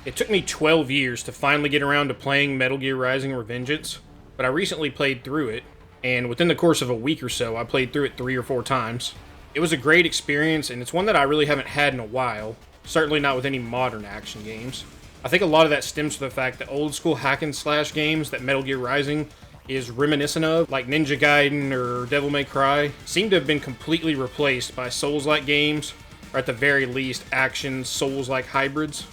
It took me 12 years to finally get around to playing Metal Gear Rising: Revengeance, but I recently played through it, and within the course of a week or so, I played through it 3 or 4 times. It was a great experience, and it's one that I really haven't had in a while, certainly not with any modern action games. I think a lot of that stems from the fact that old school hack and slash games that Metal Gear Rising is reminiscent of, like Ninja Gaiden or Devil May Cry, seem to have been completely replaced by Souls-like games, or at the very least, action Souls-like hybrids.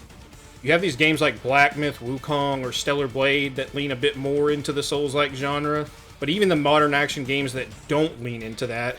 You have these games like Black Myth, Wukong, or Stellar Blade that lean a bit more into the Souls-like genre, but even the modern action games that don't lean into that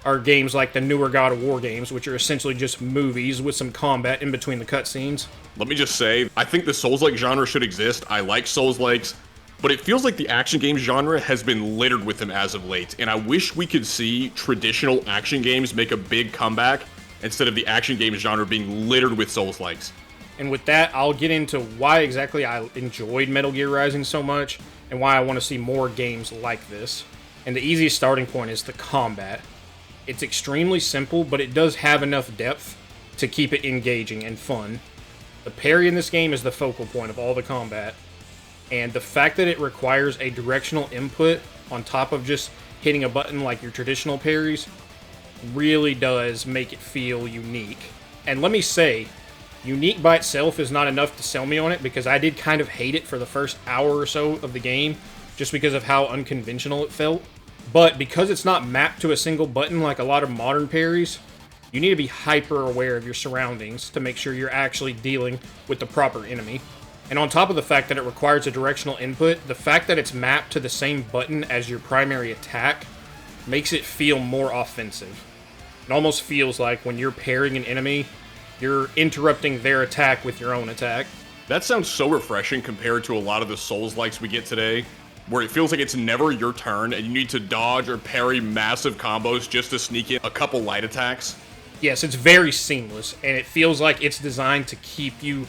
are games like the newer God of War games, which are essentially just movies with some combat in between the cutscenes. Let me just say, I think the Souls-like genre should exist. I like Souls-likes, but it feels like the action game genre has been littered with them as of late, and I wish we could see traditional action games make a big comeback instead of the action game genre being littered with Souls-likes. And with that, I'll get into why exactly I enjoyed Metal Gear Rising so much, and why I want to see more games like this. And the easiest starting point is the combat. It's extremely simple, but it does have enough depth to keep it engaging and fun. The parry in this game is the focal point of all the combat, and the fact that it requires a directional input on top of just hitting a button like your traditional parries really does make it feel unique. And let me say, unique by itself is not enough to sell me on it, because I did kind of hate it for the first hour or so of the game, just because of how unconventional it felt. But because it's not mapped to a single button like a lot of modern parries, you need to be hyper aware of your surroundings to make sure you're actually dealing with the proper enemy. And on top of the fact that it requires a directional input, the fact that it's mapped to the same button as your primary attack makes it feel more offensive. It almost feels like when you're parrying an enemy, you're interrupting their attack with your own attack. That sounds so refreshing compared to a lot of the Souls-likes we get today, where it feels like it's never your turn and you need to dodge or parry massive combos just to sneak in a couple light attacks. Yes, it's very seamless, and it feels like it's designed to keep you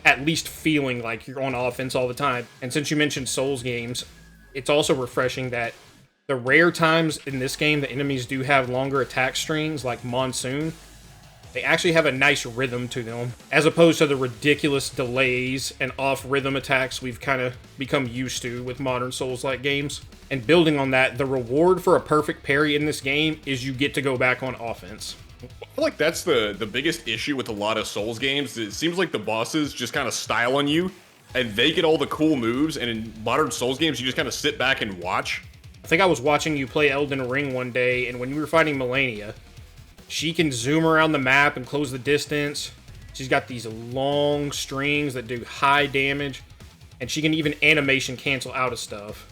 at least feeling like you're on offense all the time. And since you mentioned Souls games, it's also refreshing that the rare times in this game the enemies do have longer attack strings, like Monsoon, they actually have a nice rhythm to them, as opposed to the ridiculous delays and off-rhythm attacks we've kind of become used to with modern Souls-like games. And building on that, the reward for a perfect parry in this game is you get to go back on offense. I feel like that's the biggest issue with a lot of Souls games. It seems like the bosses just kind of style on you, and they get all the cool moves, and in modern Souls games, you just kind of sit back and watch. I think I was watching you play Elden Ring one day, and when you were fighting Melania, she can zoom around the map and close the distance. She's got these long strings that do high damage, and she can even animation cancel out of stuff.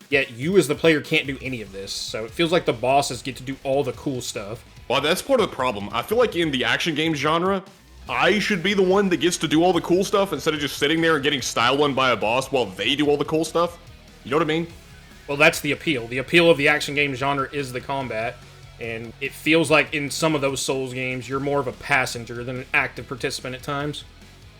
Yet you as the player can't do any of this, so it feels like the bosses get to do all the cool stuff. Well, that's part of the problem. I feel like in the action game genre, I should be the one that gets to do all the cool stuff instead of just sitting there and getting style won by a boss while they do all the cool stuff. You know what I mean? Well, that's the appeal. The appeal of the action game genre is the combat. And it feels like in some of those Souls games, you're more of a passenger than an active participant at times.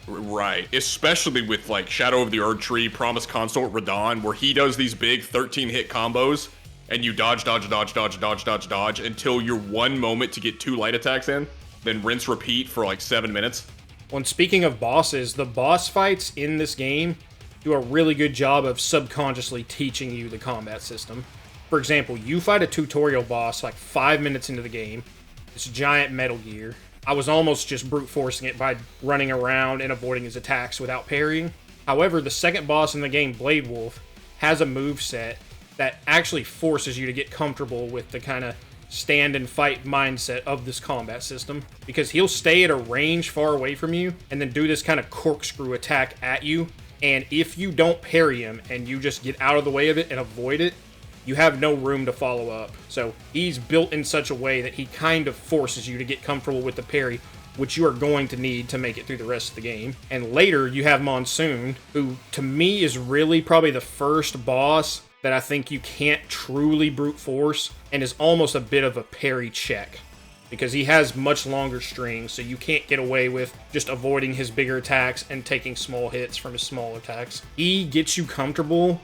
Right. Especially with, like, Shadow of the Erdtree, Promised Consort, Radon, where he does these big 13-hit combos, and you dodge, dodge, dodge, dodge, dodge, dodge, dodge, until you're one moment to get 2 light attacks in, then rinse, repeat for, like, 7 minutes. Well, and speaking of bosses, the boss fights in this game do a really good job of subconsciously teaching you the combat system. For example, you fight a tutorial boss like 5 minutes into the game, this giant Metal Gear. I was almost just brute forcing it by running around and avoiding his attacks without parrying. However, the second boss in the game, Blade Wolf, has a moveset that actually forces you to get comfortable with the kind of stand and fight mindset of this combat system, because he'll stay at a range far away from you and then do this kind of corkscrew attack at you, and if you don't parry him and you just get out of the way of it and avoid it, you have no room to follow up. So he's built in such a way that he kind of forces you to get comfortable with the parry, which you are going to need to make it through the rest of the game. And later, you have Monsoon, who to me is really probably the first boss that I think you can't truly brute force, and is almost a bit of a parry check, because he has much longer strings, so you can't get away with just avoiding his bigger attacks and taking small hits from his small attacks. He gets you comfortable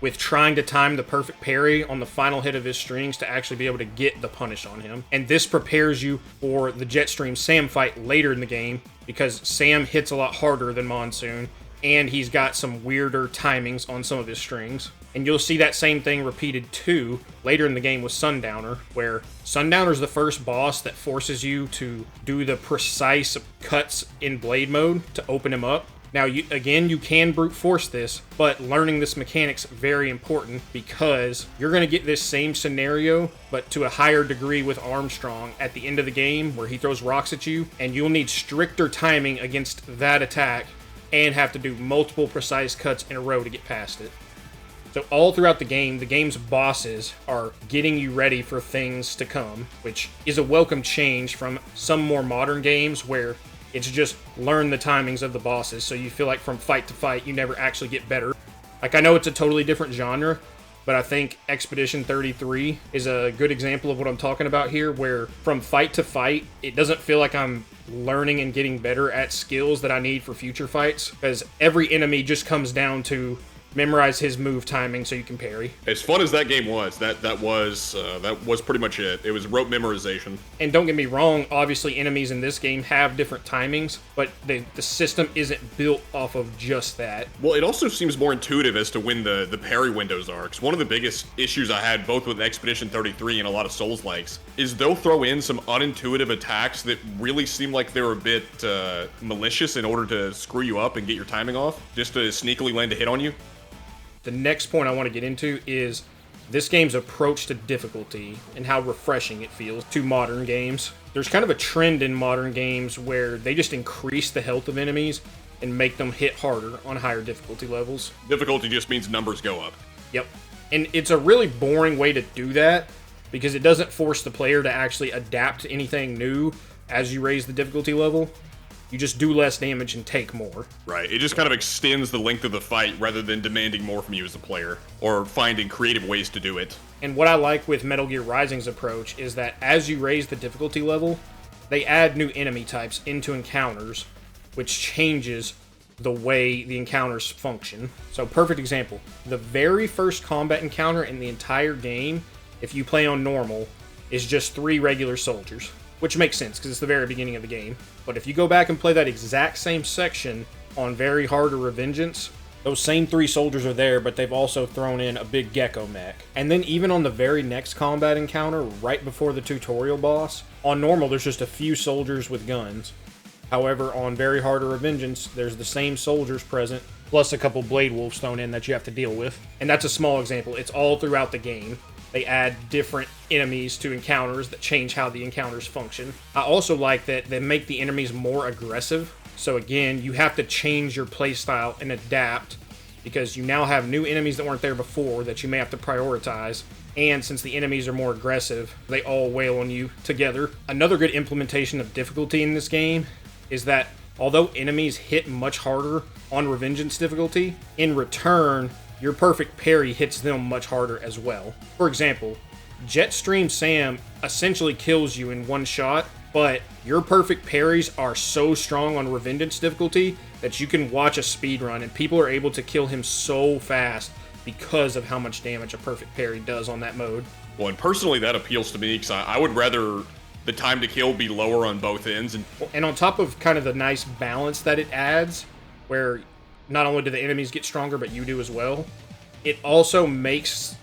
with trying to time the perfect parry on the final hit of his strings to actually be able to get the punish on him. And this prepares you for the Jetstream Sam fight later in the game, because Sam hits a lot harder than Monsoon, and he's got some weirder timings on some of his strings. And you'll see that same thing repeated too later in the game with Sundowner, where Sundowner's the first boss that forces you to do the precise cuts in blade mode to open him up. Now, you can brute force this, but learning this mechanic's very important, because you're going to get this same scenario, but to a higher degree with Armstrong at the end of the game, where he throws rocks at you, and you'll need stricter timing against that attack and have to do multiple precise cuts in a row to get past it. So all throughout the game's bosses are getting you ready for things to come, which is a welcome change from some more modern games where it's just learn the timings of the bosses, so you feel like from fight to fight you never actually get better. Like, I know it's a totally different genre, but I think Expedition 33 is a good example of what I'm talking about here, where from fight to fight, it doesn't feel like I'm learning and getting better at skills that I need for future fights, because every enemy just comes down to memorize his move timing so you can parry. As fun as that game was, that was pretty much it. It was rote memorization. And don't get me wrong, obviously enemies in this game have different timings, but the system isn't built off of just that. Well, it also seems more intuitive as to when the parry windows are, because one of the biggest issues I had both with Expedition 33 and a lot of Soulslikes is they'll throw in some unintuitive attacks that really seem like they're a bit malicious in order to screw you up and get your timing off, just to sneakily land a hit on you. The next point I want to get into is this game's approach to difficulty and how refreshing it feels to modern games. There's kind of a trend in modern games where they just increase the health of enemies and make them hit harder on higher difficulty levels. Difficulty just means numbers go up. Yep. And it's a really boring way to do that, because it doesn't force the player to actually adapt to anything new as you raise the difficulty level. You just do less damage and take more. Right. It just kind of extends the length of the fight rather than demanding more from you as a player, or finding creative ways to do it. And what I like with Metal Gear Rising's approach is that as you raise the difficulty level, they add new enemy types into encounters, which changes the way the encounters function. So, perfect example. The very first combat encounter in the entire game, if you play on normal, is just 3 regular soldiers. Which makes sense, because it's the very beginning of the game. But if you go back and play that exact same section on Very Hard or Revengeance, those same 3 soldiers are there, but they've also thrown in a big gecko mech. And then even on the very next combat encounter, right before the tutorial boss, on normal there's just a few soldiers with guns. However, on Very Hard or Revengeance, there's the same soldiers present, plus a couple Blade Wolves thrown in that you have to deal with. And that's a small example. It's all throughout the game. They add different enemies to encounters that change how the encounters function. I also like that they make the enemies more aggressive. So again, you have to change your playstyle and adapt, because you now have new enemies that weren't there before that you may have to prioritize. And since the enemies are more aggressive, they all wail on you together. Another good implementation of difficulty in this game is that although enemies hit much harder on Revengeance difficulty, in return, your perfect parry hits them much harder as well. For example, Jetstream Sam essentially kills you in one shot, but your perfect parries are so strong on Revengeance difficulty that you can watch a speedrun and people are able to kill him so fast because of how much damage a perfect parry does on that mode. Well, and personally that appeals to me, because I would rather the time to kill be lower on both ends. And on top of kind of the nice balance that it adds, where not only do the enemies get stronger, but you do as well, it also makes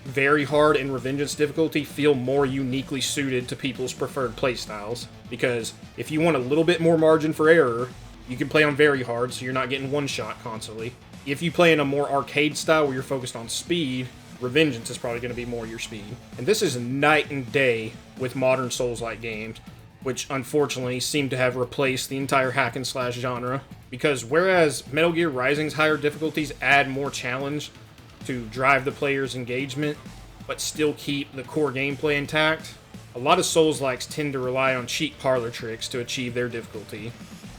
Very Hard and Revengeance difficulty feel more uniquely suited to people's preferred playstyles. Because if you want a little bit more margin for error, you can play on Very Hard so you're not getting one shot constantly. If you play in a more arcade style where you're focused on speed, Revengeance is probably going to be more your speed. And this is night and day with modern Souls-like games, which unfortunately seem to have replaced the entire hack and slash genre. Because whereas Metal Gear Rising's higher difficulties add more challenge to drive the player's engagement, but still keep the core gameplay intact, a lot of Souls-likes tend to rely on cheap parlor tricks to achieve their difficulty.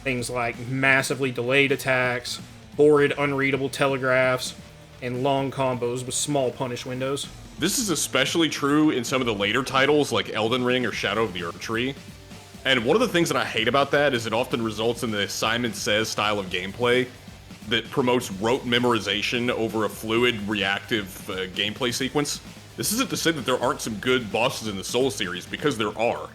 Things like massively delayed attacks, horrid unreadable telegraphs, and long combos with small punish windows. This is especially true in some of the later titles like Elden Ring or Shadow of the Erdtree. And one of the things that I hate about that is it often results in the Simon Says style of gameplay, that promotes rote memorization over a fluid, reactive gameplay sequence. This isn't to say that there aren't some good bosses in the Souls series, because there are.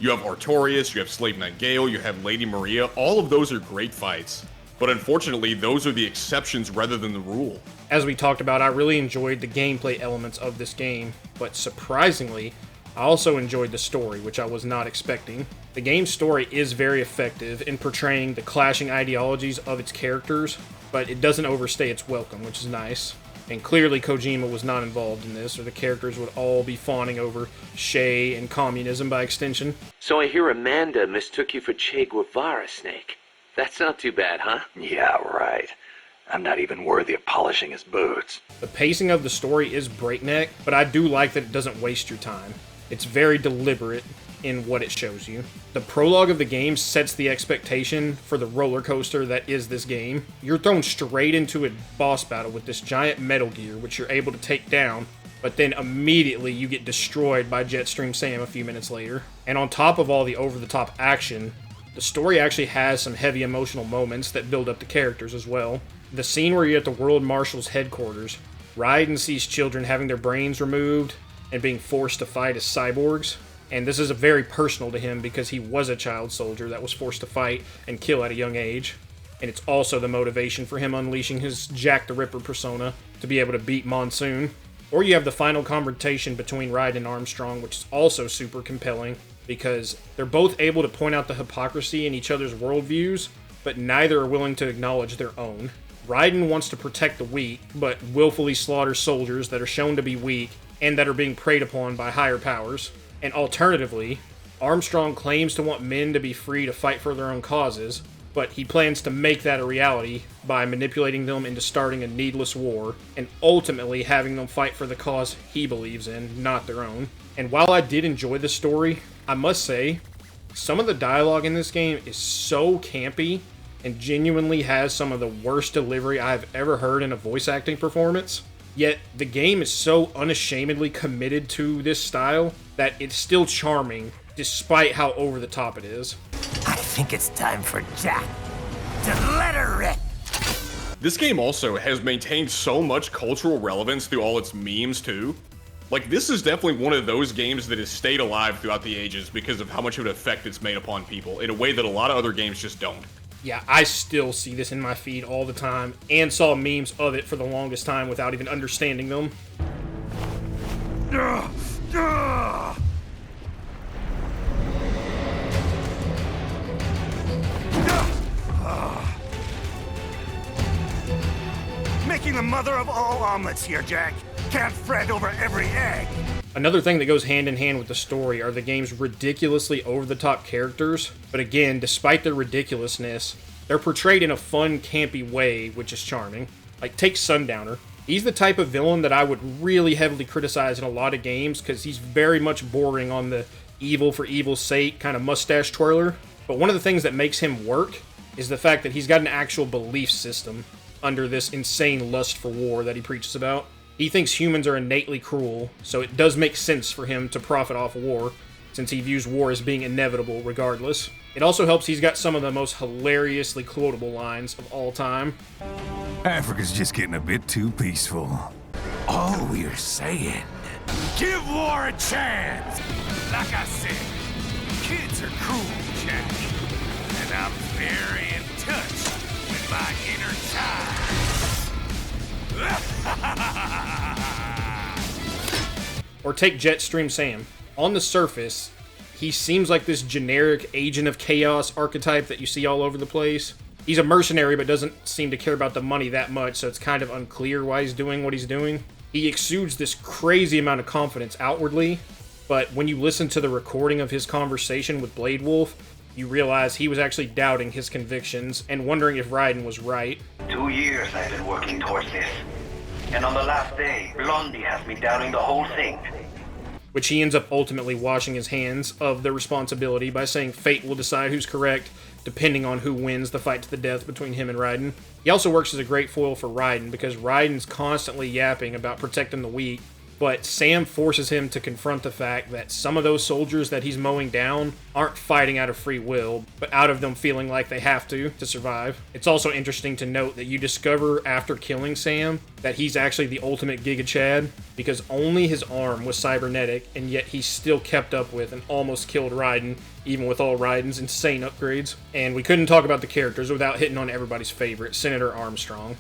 You have Artorias, you have Slave Knight Gale, you have Lady Maria. All of those are great fights. But unfortunately, those are the exceptions rather than the rule. As we talked about, I really enjoyed the gameplay elements of this game, but surprisingly, I also enjoyed the story, which I was not expecting. The game's story is very effective in portraying the clashing ideologies of its characters, but it doesn't overstay its welcome, which is nice. And clearly Kojima was not involved in this, or the characters would all be fawning over Shay and communism by extension. So I hear Amanda mistook you for Che Guevara, Snake. That's not too bad, huh? Yeah, right. I'm not even worthy of polishing his boots. The pacing of the story is breakneck, but I do like that it doesn't waste your time. It's very deliberate in what it shows you. The prologue of the game sets the expectation for the roller coaster that is this game. You're thrown straight into a boss battle with this giant Metal Gear, which you're able to take down, but then immediately you get destroyed by Jetstream Sam a few minutes later. And on top of all the over-the-top action, the story actually has some heavy emotional moments that build up the characters as well. The scene where you're at the World Marshal's headquarters, Raiden sees children having their brains removed and being forced to fight as cyborgs. And this is very personal to him because he was a child soldier that was forced to fight and kill at a young age. And it's also the motivation for him unleashing his Jack the Ripper persona to be able to beat Monsoon. Or you have the final confrontation between Raiden and Armstrong, which is also super compelling because they're both able to point out the hypocrisy in each other's worldviews, but neither are willing to acknowledge their own. Raiden wants to protect the weak, but willfully slaughters soldiers that are shown to be weak and that are being preyed upon by higher powers. And alternatively, Armstrong claims to want men to be free to fight for their own causes, but he plans to make that a reality by manipulating them into starting a needless war, and ultimately having them fight for the cause he believes in, not their own. And while I did enjoy the story, I must say, some of the dialogue in this game is so campy and genuinely has some of the worst delivery I've ever heard in a voice acting performance. Yet, the game is so unashamedly committed to this style that it's still charming, despite how over the top it is. I think it's time for Jack to let her rip. This game also has maintained so much cultural relevance through all its memes, too. Like, this is definitely one of those games that has stayed alive throughout the ages because of how much of an effect it's made upon people, in a way that a lot of other games just don't. Yeah, I still see this in my feed all the time, and saw memes of it for the longest time without even understanding them. Making the mother of all omelets here, Jack. Can't fret over every egg. Another thing that goes hand in hand with the story are the game's ridiculously over-the-top characters, but again, despite their ridiculousness, they're portrayed in a fun, campy way, which is charming. Like, take Sundowner. He's the type of villain that I would really heavily criticize in a lot of games, because he's very much bordering on the evil for evil's sake kind of mustache twirler. But one of the things that makes him work is the fact that he's got an actual belief system under this insane lust for war that he preaches about. He thinks humans are innately cruel, so it does make sense for him to profit off war, since he views war as being inevitable regardless. It also helps he's got some of the most hilariously quotable lines of all time. Africa's just getting a bit too peaceful. All we're saying, Give war a chance. Like I said, kids are cruel, Jack. And I'm very in touch with my inner child. Or take Jetstream Sam. On the surface, he seems like this generic agent of chaos archetype that you see all over the place. He's a mercenary but doesn't seem to care about the money that much, so it's kind of unclear why he's doing what he's doing. He exudes this crazy amount of confidence outwardly, but when you listen to the recording of his conversation with Blade Wolf, you realize he was actually doubting his convictions and wondering if Raiden was right. 2 years I've been working towards this. And on the last day, Blondie has me doubting the whole thing. Which he ends up ultimately washing his hands of the responsibility by saying fate will decide who's correct, depending on who wins the fight to the death between him and Raiden. He also works as a great foil for Raiden, because Raiden's constantly yapping about protecting the weak, but Sam forces him to confront the fact that some of those soldiers that he's mowing down aren't fighting out of free will, but out of them feeling like they have to survive. It's also interesting to note that you discover after killing Sam that he's actually the ultimate Giga Chad, because only his arm was cybernetic, and yet he still kept up with and almost killed Raiden, even with all Raiden's insane upgrades. And we couldn't talk about the characters without hitting on everybody's favorite, Senator Armstrong.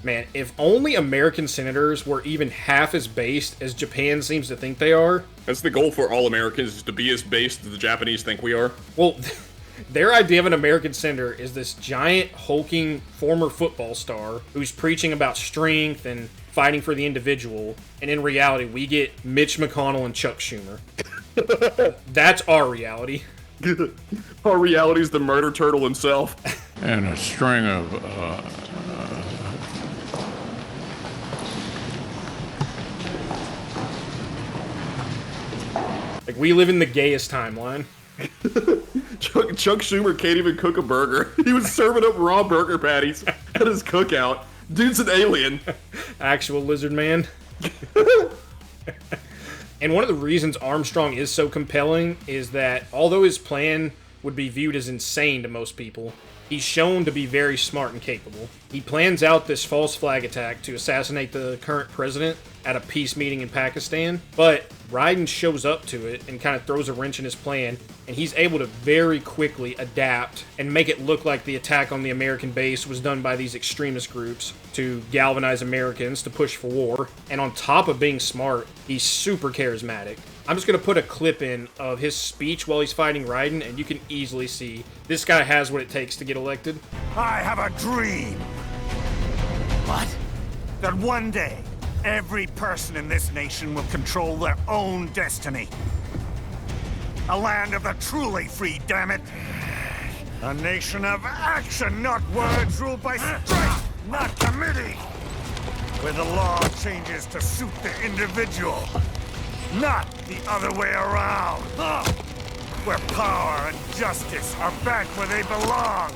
Man, if only American senators were even half as based as Japan seems to think they are. That's the goal for all Americans, is to be as based as the Japanese think we are. Well, their idea of an American senator is this giant, hulking former football star who's preaching about strength and fighting for the individual. And in reality, we get Mitch McConnell and Chuck Schumer. That's our reality. Our reality is the murder turtle himself. And a string of, Like, we live in the gayest timeline. Chuck Schumer can't even cook a burger. He was serving up raw burger patties at his cookout. Dude's an alien. Actual lizard man. And one of the reasons Armstrong is so compelling is that although his plan would be viewed as insane to most people, he's shown to be very smart and capable. He plans out this false flag attack to assassinate the current president at a peace meeting in Pakistan, but Raiden shows up to it and kind of throws a wrench in his plan, and he's able to very quickly adapt and make it look like the attack on the American base was done by these extremist groups to galvanize Americans to push for war. And on top of being smart, he's super charismatic. I'm just going to put a clip in of his speech while he's fighting Raiden, and you can easily see this guy has what it takes to get elected. I have a dream. What? That one day, every person in this nation will control their own destiny. A land of the truly free, damn it. A nation of action, not words, ruled by strength, not committee. Where the law changes to suit the individual, not the other way around. Where power and justice are back where they belong.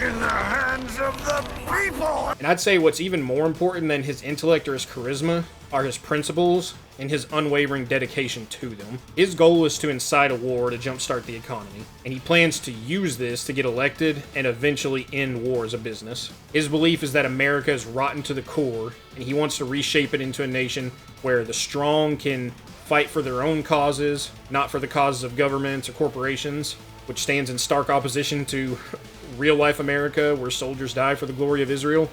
In the hands of the people! And I'd say what's even more important than his intellect or his charisma are his principles and his unwavering dedication to them. His goal is to incite a war to jumpstart the economy, and he plans to use this to get elected and eventually end war as a business. His belief is that America is rotten to the core, and he wants to reshape it into a nation where the strong can fight for their own causes, not for the causes of governments or corporations, which stands in stark opposition to real-life America, where soldiers die for the glory of Israel.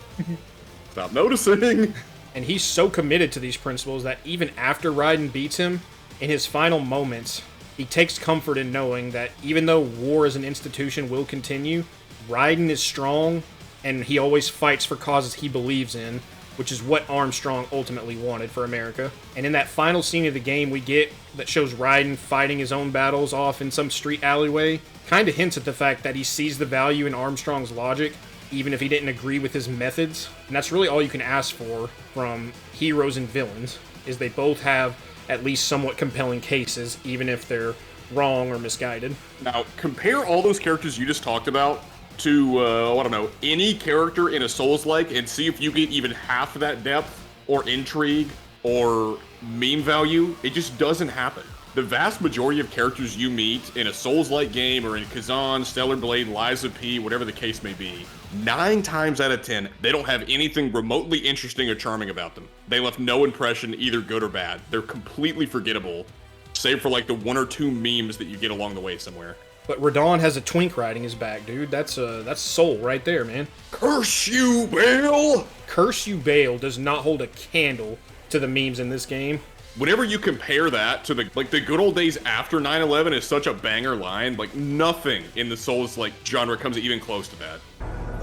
Stop noticing. And he's so committed to these principles that even after Raiden beats him, in his final moments, he takes comfort in knowing that even though war as an institution will continue, Raiden is strong, and he always fights for causes he believes in, which is what Armstrong ultimately wanted for America. And in that final scene of the game we get that shows Raiden fighting his own battles off in some street alleyway, kind of hints at the fact that he sees the value in Armstrong's logic, even if he didn't agree with his methods. And that's really all you can ask for from heroes and villains, is they both have at least somewhat compelling cases, even if they're wrong or misguided. Now, compare all those characters you just talked about to, I don't know, any character in a Souls-like, and see if you get even half of that depth, or intrigue, or meme value. It just doesn't happen. The vast majority of characters you meet in a Souls-like game, or in Kazan, Stellar Blade, Lies of P, whatever the case may be, 9 times out of 10, they don't have anything remotely interesting or charming about them. They left no impression, either good or bad. They're completely forgettable, save for like the 1 or 2 memes that you get along the way somewhere. But Radon has a twink riding his back, dude. That's soul right there, man. Curse you, Bale! Curse you, Bale does not hold a candle to the memes in this game. Whenever you compare that to the good old days after 9/11 is such a banger line, like nothing in the Souls-like genre comes even close to that.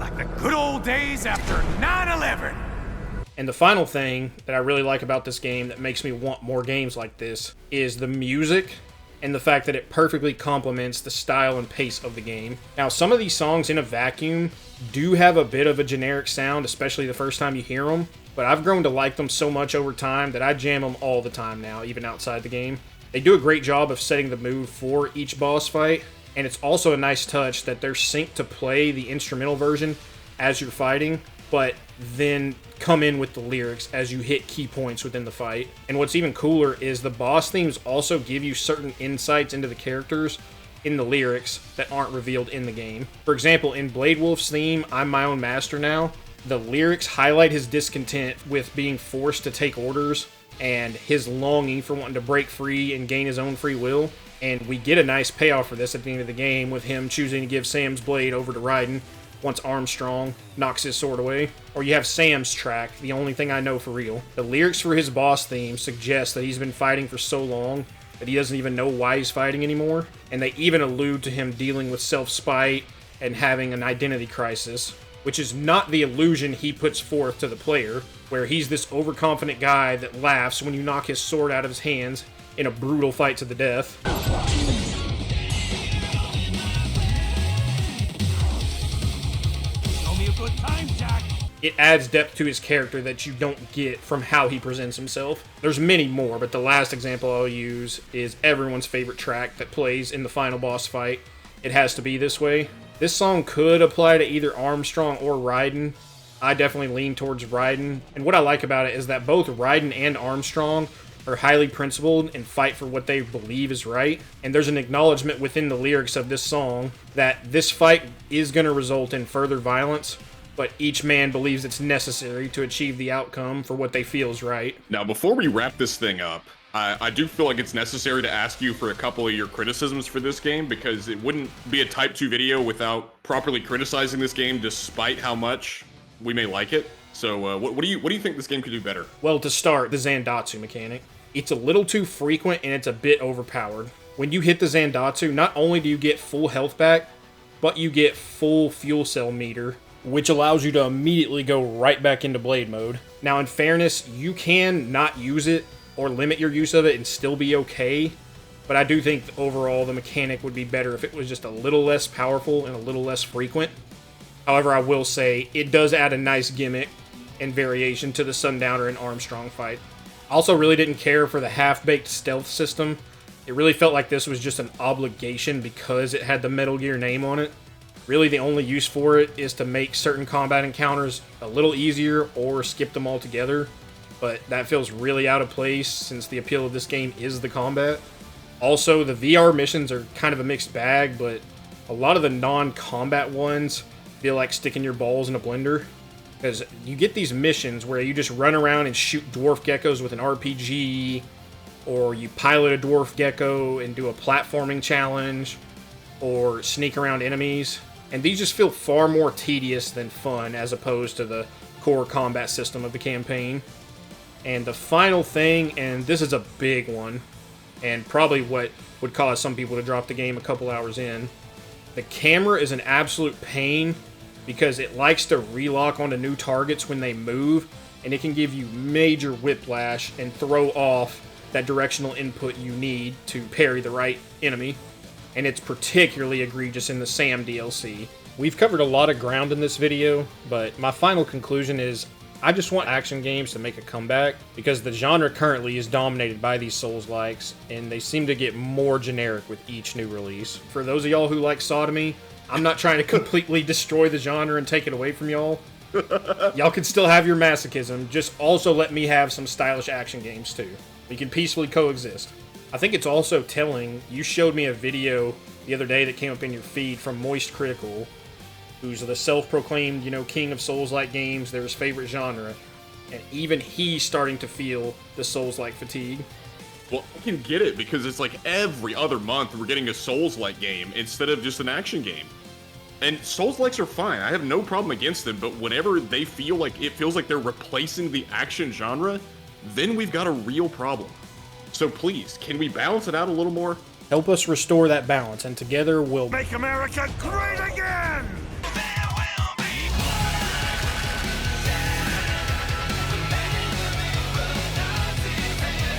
Like the good old days after 9/11. And the final thing that I really like about this game that makes me want more games like this is the music and the fact that it perfectly complements the style and pace of the game. Now, some of these songs in a vacuum do have a bit of a generic sound, especially the first time you hear them, but I've grown to like them so much over time that I jam them all the time now, even outside the game. They do a great job of setting the mood for each boss fight, and it's also a nice touch that they're synced to play the instrumental version as you're fighting, but then come in with the lyrics as you hit key points within the fight. And what's even cooler is the boss themes also give you certain insights into the characters in the lyrics that aren't revealed in the game. For example, in Blade Wolf's theme, I'm My Own Master Now, the lyrics highlight his discontent with being forced to take orders and his longing for wanting to break free and gain his own free will. And we get a nice payoff for this at the end of the game with him choosing to give Sam's blade over to Raiden once Armstrong knocks his sword away. Or you have Sam's track, The Only Thing I Know for Real. The lyrics for his boss theme suggest that he's been fighting for so long that he doesn't even know why he's fighting anymore. And they even allude to him dealing with self-spite and having an identity crisis, which is not the illusion he puts forth to the player, where he's this overconfident guy that laughs when you knock his sword out of his hands in a brutal fight to the death. Show me a good time, Jack. It adds depth to his character that you don't get from how he presents himself. There's many more, but the last example I'll use is everyone's favorite track that plays in the final boss fight, It Has to Be This Way. This song could apply to either Armstrong or Raiden. I definitely lean towards Raiden, and what I like about it is that both Raiden and Armstrong are highly principled and fight for what they believe is right, and there's an acknowledgement within the lyrics of this song that this fight is going to result in further violence, but each man believes it's necessary to achieve the outcome for what they feel is right. Now, before we wrap this thing up, I do feel like it's necessary to ask you for a couple of your criticisms for this game, because it wouldn't be a Type 2 video without properly criticizing this game despite how much we may like it. So what do you think this game could do better? Well, to start, the Zandatsu mechanic. It's a little too frequent and it's a bit overpowered. When you hit the Zandatsu, not only do you get full health back, but you get full fuel cell meter, which allows you to immediately go right back into blade mode. Now, in fairness, you can not use it or limit your use of it and still be okay, but I do think overall the mechanic would be better if it was just a little less powerful and a little less frequent. However, I will say it does add a nice gimmick and variation to the Sundowner and Armstrong fight. I also really didn't care for the half-baked stealth system. It really felt like this was just an obligation because it had the Metal Gear name on it. Really, the only use for it is to make certain combat encounters a little easier or skip them altogether, but that feels really out of place since the appeal of this game is the combat. Also, the VR missions are kind of a mixed bag, but a lot of the non-combat ones feel like sticking your balls in a blender. Because you get these missions where you just run around and shoot dwarf geckos with an RPG, or you pilot a dwarf gecko and do a platforming challenge, or sneak around enemies. And these just feel far more tedious than fun as opposed to the core combat system of the campaign. And the final thing, and this is a big one, and probably what would cause some people to drop the game a couple hours in, the camera is an absolute pain because it likes to relock onto new targets when they move, and it can give you major whiplash and throw off that directional input you need to parry the right enemy. And it's particularly egregious in the Sam DLC. We've covered a lot of ground in this video, but my final conclusion is I just want action games to make a comeback, because the genre currently is dominated by these Soulslikes, and they seem to get more generic with each new release. For those of y'all who like sodomy, I'm not trying to completely destroy the genre and take it away from y'all. Y'all can still have your masochism, just also let me have some stylish action games too. We can peacefully coexist. I think it's also telling, you showed me a video the other day that came up in your feed from Moist Critical, who's the self-proclaimed, king of Souls-like games, their favorite genre, and even he's starting to feel the Souls-like fatigue. Well, I can get it, because it's like every other month we're getting a Souls-like game instead of just an action game. And Souls-likes are fine, I have no problem against them, but whenever they feel like it feels like they're replacing the action genre, then we've got a real problem. So please, can we balance it out a little more? Help us restore that balance, and together we'll Make America great again!